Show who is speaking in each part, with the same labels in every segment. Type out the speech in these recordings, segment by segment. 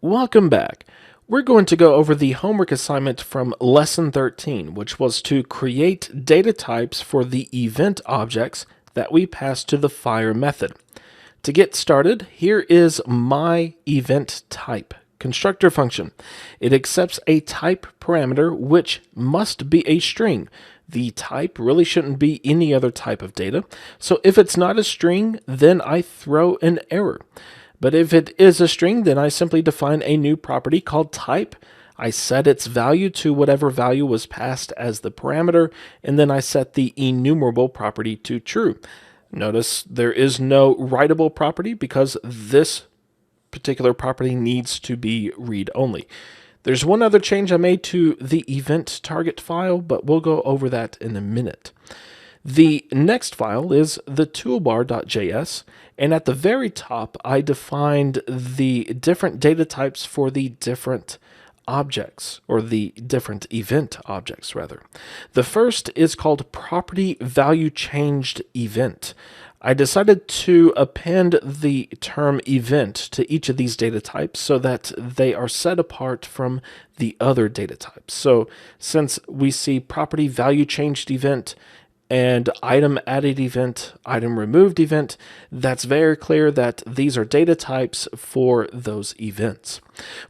Speaker 1: Welcome back. We're going to go over the homework assignment from Lesson 13, which was to create data types for the event objects that we pass to the fire method. To get started, here is my event type constructor function. It accepts a type parameter, which must be a string. The type really shouldn't be any other type of data. So if it's not a string, then I throw an error. But if it is a string, then I simply define a new property called type. I set its value to whatever value was passed as the parameter, and then I set the enumerable property to true. Notice there is no writable property because this particular property needs to be read-only. There's one other change I made to the event target file, but we'll go over that in a minute. The next file is the toolbar.js, and at the very top, I defined the different data types for the different objects, or the different event objects, rather. The first is called property value changed event. I decided to append the term event to each of these data types so that they are set apart from the other data types. So since we see property value changed event and item added event, item removed event, that's very clear that these are data types for those events.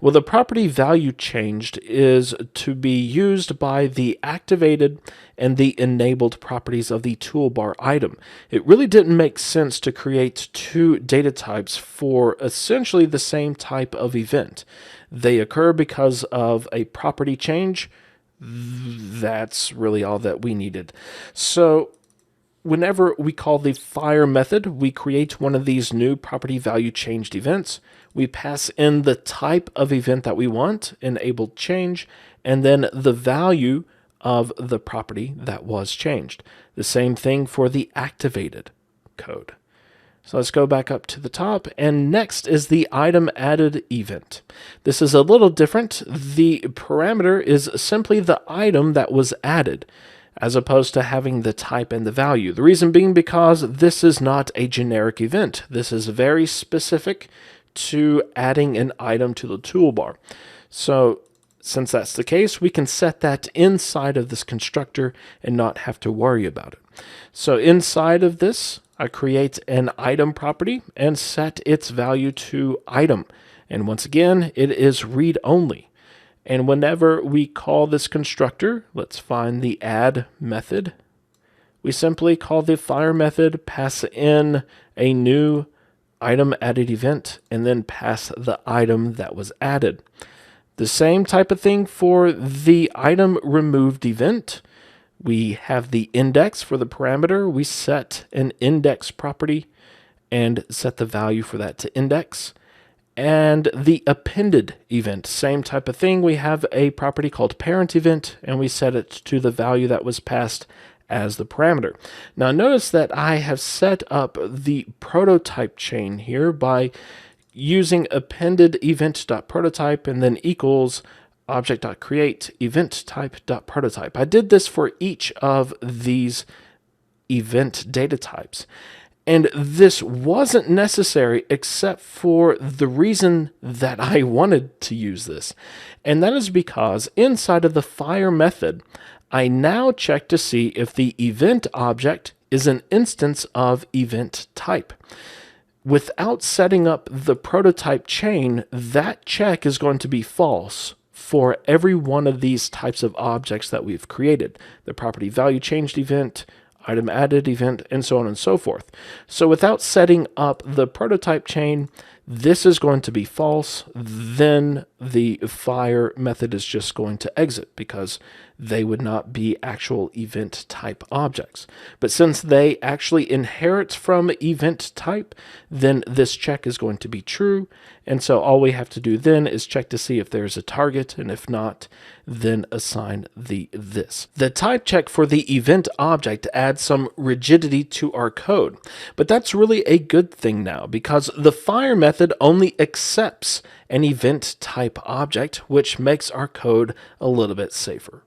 Speaker 1: Well, the property value changed is to be used by the activated and the enabled properties of the toolbar item. It really didn't make sense to create two data types for essentially the same type of event. They occur because of a property change. That's really all that we needed. So whenever we call the fire method, we create one of these new property value changed events. We pass in the type of event that we want, enabled change, and then the value of the property that was changed. The same thing for the activated code. So let's go back up to the top, and next is the item added event. This is a little different. The parameter is simply the item that was added, as opposed to having the type and the value. The reason being because this is not a generic event. This is very specific to adding an item to the toolbar. So since that's the case, we can set that inside of this constructor and not have to worry about it. So inside of this, I create an item property and set its value to item. And once again, it is read-only. And whenever we call this constructor, let's find the add method. We simply call the fire method, pass in a new item added event, and then pass the item that was added. The same type of thing for the item removed event. We have the index for the parameter. We set an index property and set the value for that to index. And the appended event, same type of thing. We have a property called parent event, and we set it to the value that was passed as the parameter. Now notice that I have set up the prototype chain here by using appended event.prototype and then equals object.create event type.prototype. I did this for each of these event data types. And this wasn't necessary except for the reason that I wanted to use this. And that is because inside of the fire method, I now check to see if the event object is an instance of event type. Without setting up the prototype chain, that check is going to be false for every one of these types of objects that we've created. The property value changed event, item added event, and so on and so forth. So without setting up the prototype chain, this is going to be false. Then the fire method is just going to exit because they would not be actual event type objects. But since they actually inherit from event type, then this check is going to be true. And so all we have to do then is check to see if there's a target, and if not, then assign the this. The type check for the event object adds some rigidity to our code, but that's really a good thing now because the fire method only accepts an event type object, which makes our code a little bit safer.